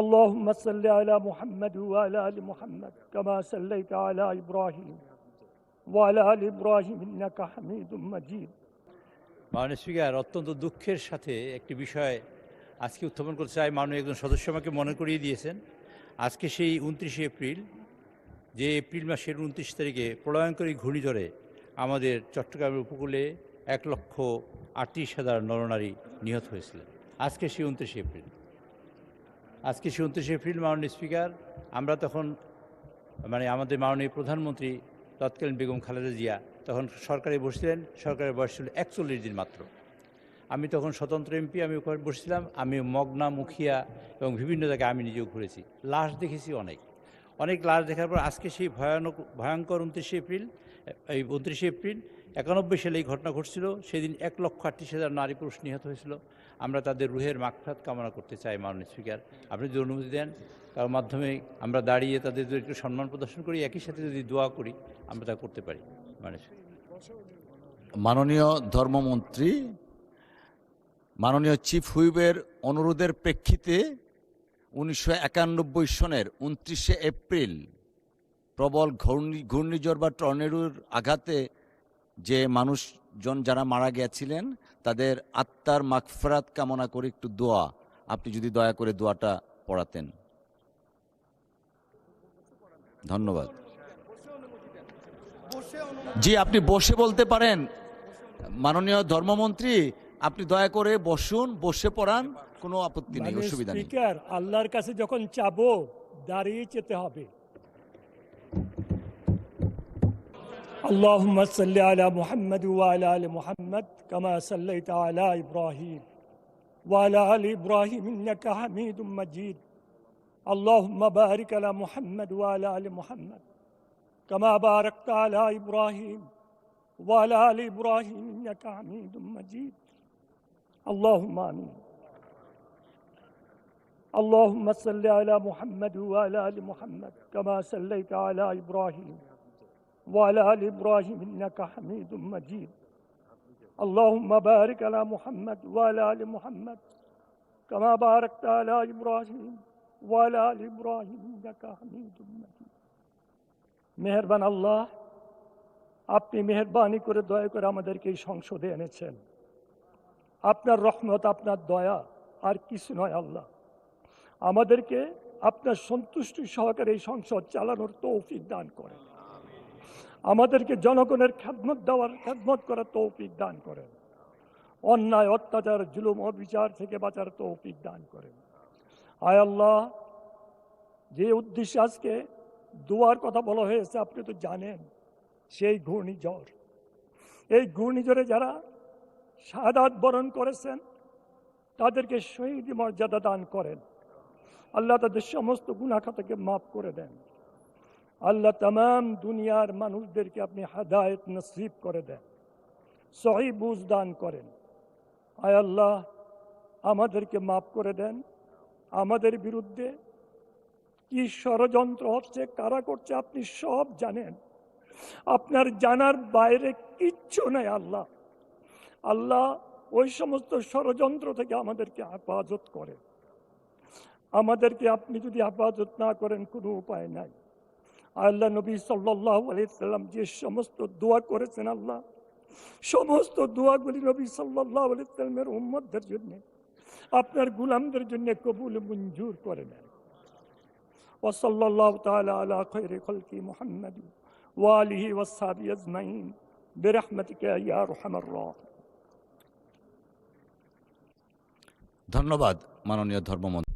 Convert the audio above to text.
اللهم صل على محمد وعلى آل محمد كما صليت على إبراهيم وعلى آل إبراهيم إنك حميد مجيد। মাননীয় স্পিকার, অত্যন্ত দুঃখের সাথে একটি বিষয় আজকে উত্থাপন করতে চাই। মাননীয় একজন সদস্য আমাকে মনে করিয়ে দিয়েছেন, আজকে সেই 29শে এপ্রিল, যে এপ্রিল মাসের 29 তারিখে প্রলয়ঙ্করী ঘূর্ণিঝড়ে আমাদের চট্টগ্রামের উপকূলে 1,38,000 নরনারী নিহত হয়েছিলেন। আজকে সেই 29শে এপ্রিল, মাননীয় স্পিকার, আমরা তখন আমাদের মাননীয় প্রধানমন্ত্রী তৎকালীন বেগম খালেদা জিয়া তখন সরকারে বসছিলেন। সরকারের বয়স ছিল 41 দিন মাত্র। আমি তখন স্বতন্ত্র এমপি, আমি ওখানে বসছিলাম। আমি মগনা, মুখিয়া এবং বিভিন্ন জায়গায় আমি নিজেও ঘুরেছি, লাশ দেখেছি অনেক লাশ দেখার পর আজকে সেই ভয়ঙ্কর 29শে এপ্রিল, এই 29শে এপ্রিল 91 সালে এই ঘটনা ঘটছিল। সেদিন 1,38,000 নারী পুরুষ নিহত হয়েছিল। আমরা তাদের রুহের মাগফিরাত কামনা করতে চাই। মাননীয় স্পিকার, আপনি যদি অনুমতি দেন, তার মাধ্যমে আমরা দাঁড়িয়ে তাদের যদি একটু সম্মান প্রদর্শন করি, একই সাথে যদি দোয়া করি, আমরা তা করতে পারি। মাননীয় ধর্মমন্ত্রী, মাননীয় চিফ হুইপের অনুরোধের প্রেক্ষিতে 1991 সনের 29শে এপ্রিল প্রবল ঘূর্ণিঝড় বা টর্নেডোর আঘাতে যে মানুষজন যারা মারা গিয়েছিলেন তাদের আত্মার মাগফিরাত কামনা করে একটু দোয়া, আপনি যদি দয়া করে দোয়াটা পড়াতেন। ধন্যবাদ। জি, আপনি বসে বলতে পারেন। মাননীয় ধর্মমন্ত্রী, আপনি দয়া করে বসুন, বসে পড়ান, কোনো আপত্তি নেই, অসুবিধা নেই। স্পিকার, আল্লাহর কাছে যখন চাবো দাঁড়িয়ে যেতে হবে। اللهم صل على محمد وعلى آل محمد كما صليت على إبراهيم وعلى آل إبراهيم إنك حميد مجيد اللهم بارك على محمد وعلى آل محمد كما باركت على إبراهيم وعلى آل إبراهيم إنك حميد مجيد اللهم آمين اللهم صل على محمد وعلى آل محمد كما صليت على إبراهيم وعلى آل إبراهيم إنك حميد مجيد اللهم بارك على محمد وعلى آل محمد كما باركت على إبراهيم وعلى آل إبراهيم إنك حميد مجيد। মেহেরবান আল্লাহ, আপনি মেহেরবানি করে দয়া করে আমাদেরকে এই সংসদে এনেছেন। আপনার রহমত, আপনার দয়া, আর কিছু নয়। আল্লাহ, আমাদেরকে আপনার সন্তুষ্টি সহকারে এই সংসদ চালানোর তৌফিক দান করেন। আমাদেরকে জনগণের খেদমত করার তৌফিক দান করেন। অন্যায়, অত্যাচার, জুলুম, অবিচার থেকে বাঁচার তৌফিক দান করেন। আয় আল্লাহ, যে উদ্দেশ্যে আজকে দোয়ার কথা বলা হয়েছে আপনি তো জানেন। সেই ঘূর্ণিঝড়, এই ঘূর্ণিঝড়ে যারা শাহাদাত বরণ করেছেন তাদেরকে শহীদ মর্যাদা দান করেন। আল্লাহ তাদের সমস্ত গুনাহ খাতাকে মাফ করে দেন। আল্লাহ তামাম দুনিয়ার মানুষদেরকে আপনি হেদায়েত নসিব করে দেন, সহি বুঝ দান করেন। আয় আল্লাহ, আমাদেরকে মাফ করে দেন। আমাদের বিরুদ্ধে কি ষড়যন্ত্র হচ্ছে, কারা করছে, আপনি সব জানেন। আপনার জানার বাইরে কিচ্ছু নেই। আল্লাহ, আল্লাহ ওই সমস্ত ষড়যন্ত্র থেকে আমাদেরকে হেফাজত করেন। আমাদেরকে আপনি যদি হেফাজত না করেন কোনো উপায় নাই। আল্লাহ নবী সাল্লাল্লাহু আলাইহি সাল্লাম যে সমস্ত দোয়া করেছেন, আল্লাহ সমস্ত দোয়াগুলি নবী সাল্লাল্লাহু আলাইহি সাল্লামের উম্মতদের জন্য, আপনার গোলামদের জন্য কবুল মঞ্জুর করে নেন। ওয়া সাল্লাল্লাহু তাআলা আলা খায়রি খালকি মুহাম্মাদ ওয়া আলিহি ওয়া সাহবিহি আজমাইন বিরহমাতিকা ইয়া আরহামার রাহিমিন। ধন্যবাদ মাননীয় ধর্মমন্ত্রী।